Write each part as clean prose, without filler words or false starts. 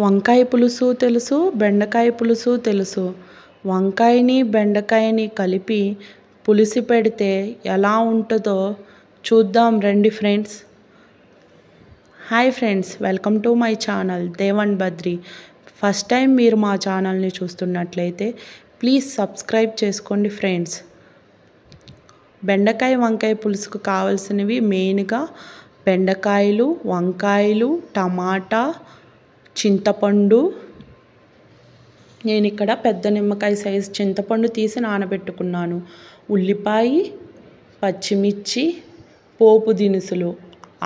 వంకాయ పులుసు తెలుసు, బెండకాయ పులుసు తెలుసు. వంకాయని బెండకాయని కలిపి పులిసి పెడితే ఎలా ఉంటుందో చూద్దాం రండి friends. Hi friends, welcome to my channel Dev and Badri. First time మీరు మా ఛానల్ని చూస్తున్నట్లయితే ప్లీజ్ సబ్స్క్రైబ్ చేసుకోండి ఫ్రెండ్స్. బెండకాయ వంకాయ పులుసుకు కావాల్సినవి మెయిన్గా బెండకాయలు, వంకాయలు, టమాటా, చింతపండు. నేను ఇక్కడ పెద్ద నిమ్మకాయ సైజు చింతపండు తీసి నానబెట్టుకున్నాను. ఉల్లిపాయ, పచ్చిమిర్చి, పోపు దినుసులు,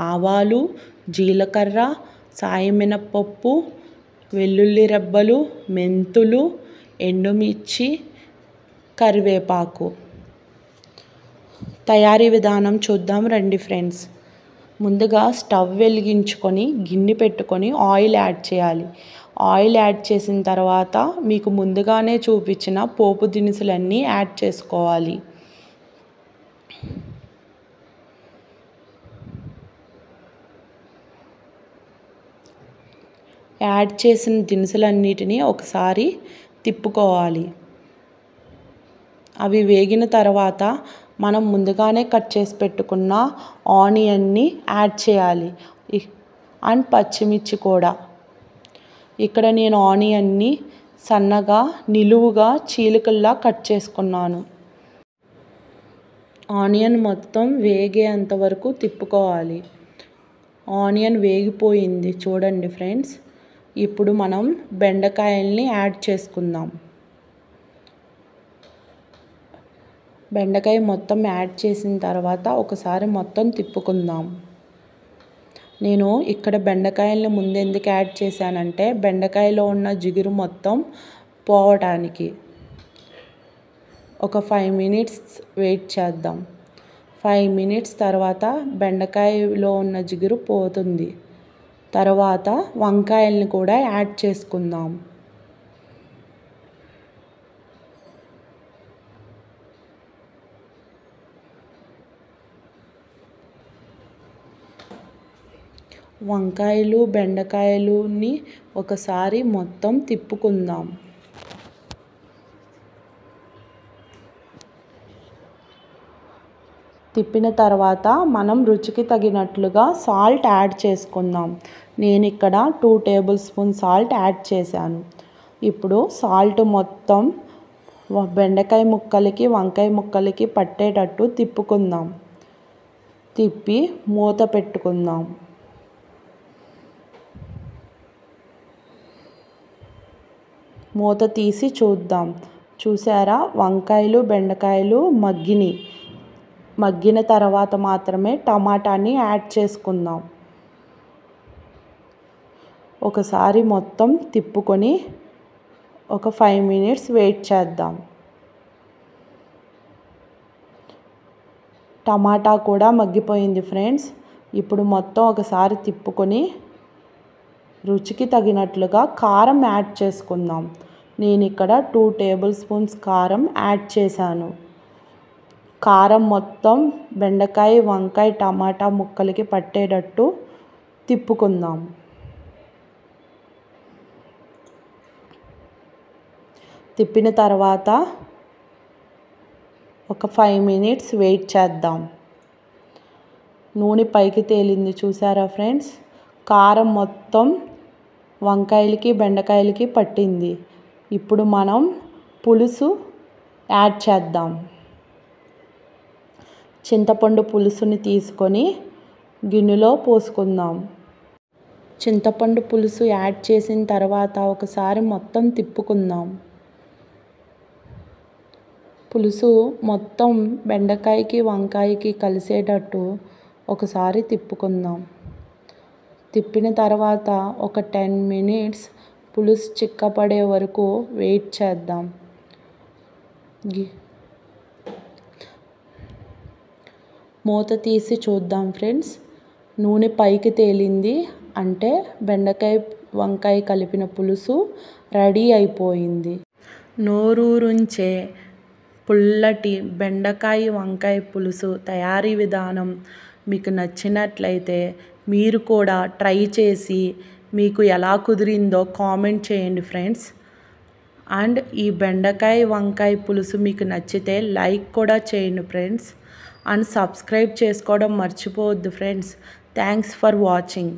ఆవాలు, జీలకర్ర, సాయమినపప్పు, వెల్లుల్లి రెబ్బలు, మెంతులు, ఎండుమిర్చి, కరివేపాకు. తయారీ విధానం చూద్దాం రండి ఫ్రెండ్స్. ముందుగా స్టవ్ వెలిగించుకొని గిన్నె పెట్టుకొని ఆయిల్ యాడ్ చేయాలి. ఆయిల్ యాడ్ చేసిన తర్వాత మీకు ముందుగానే చూపించిన పోపు దినుసులన్నీ యాడ్ చేసుకోవాలి. యాడ్ చేసిన దినుసులన్నిటినీ ఒకసారి తిప్పుకోవాలి. అవి వేగిన తర్వాత మనం ముందుగానే కట్ చేసి పెట్టుకున్న ఆనియన్ని యాడ్ చేయాలి అండ్ పచ్చిమిర్చి కూడా. ఇక్కడ నేను ఆనియన్ని సన్నగా నిలువుగా చీలికల్లా కట్ చేసుకున్నాను. ఆనియన్ మొత్తం వేగేంత వరకు తిప్పుకోవాలి. ఆనియన్ వేగిపోయింది చూడండి ఫ్రెండ్స్. ఇప్పుడు మనం బెండకాయల్ని యాడ్ చేసుకుందాం. బెండకాయ మొత్తం యాడ్ చేసిన తర్వాత ఒకసారి మొత్తం తిప్పుకుందాం. నేను ఇక్కడ బెండకాయలను ముందు ఎందుకు యాడ్ చేశానంటే బెండకాయలో ఉన్న జిగురు మొత్తం పోవటానికి. ఒక 5 మినిట్స్ వెయిట్ చేద్దాం. 5 మినిట్స్ తర్వాత బెండకాయలో ఉన్న జిగురు పోతుంది. తర్వాత వంకాయల్ని కూడా యాడ్ చేసుకుందాం. వంకాయలు బెండకాయలుని ఒకసారి మొత్తం తిప్పుకుందాం. తిప్పిన తర్వాత మనం రుచికి తగినట్లుగా సాల్ట్ యాడ్ చేసుకుందాం. నేను ఇక్కడ 2 టేబుల్ స్పూన్ సాల్ట్ యాడ్ చేశాను. ఇప్పుడు సాల్ట్ మొత్తం బెండకాయ ముక్కలకి వంకాయ ముక్కలకి పట్టేటట్టు తిప్పుకుందాం. తిప్పి మూత పెట్టుకుందాం. మూత తీసి చూద్దాం. చూసారా, వంకాయలు బెండకాయలు మగ్గిన తర్వాత మాత్రమే టమాటాని యాడ్ చేసుకుందాం. ఒకసారి మొత్తం తిప్పుకొని ఒక 5 మినిట్స్ వెయిట్ చేద్దాం. టమాటా కూడా మగ్గిపోయింది ఫ్రెండ్స్. ఇప్పుడు మొత్తం ఒకసారి తిప్పుకొని రుచికి తగినట్లుగా కారం యాడ్ చేసుకుందాం. నేను ఇక్కడ 2 టేబుల్ స్పూన్స్ కారం యాడ్ చేశాను. కారం మొత్తం బెండకాయ వంకాయ టమాటా ముక్కలకి పట్టేటట్టు తిప్పుకుందాం. తిప్పిన తర్వాత ఒక 5 మినిట్స్ వెయిట్ చేద్దాం. నూనె పైకి తేలింది చూసారా ఫ్రెండ్స్. కారం మొత్తం వంకాయలకి బెండకాయలకి పట్టింది. ఇప్పుడు మనం పులుసు యాడ్ చేద్దాం. చింతపండు పులుసుని తీసుకొని గిన్నెలో పోసుకుందాం. చింతపండు పులుసు యాడ్ చేసిన తర్వాత ఒకసారి మొత్తం తిప్పుకుందాం. పులుసు మొత్తం బెండకాయకి వంకాయకి కలిసేటట్టు ఒకసారి తిప్పుకుందాం. తిప్పిన తర్వాత ఒక 10 మినిట్స్ పులుసు చిక్కపడే వరకు వెయిట్ చేద్దాం. మూత తీసి చూద్దాం ఫ్రెండ్స్. నూనె పైకి తేలింది అంటే బెండకాయ వంకాయ కలిపిన పులుసు రెడీ అయిపోయింది. నోరూరించే పుల్లటి బెండకాయ వంకాయ పులుసు తయారీ విధానం మీకు నచ్చినట్లయితే మీరు కూడా ట్రై చేసి మీకు ఎలా కుదిరిందో కామెంట్ చేయండి ఫ్రెండ్స్. అండ్ ఈ బెండకాయ వంకాయ పులుసు మీకు నచ్చితే లైక్ కూడా చేయండి ఫ్రెండ్స్. అండ్ సబ్స్క్రైబ్ చేసుకోవడం మర్చిపోవద్దు ఫ్రెండ్స్. Thanks for watching.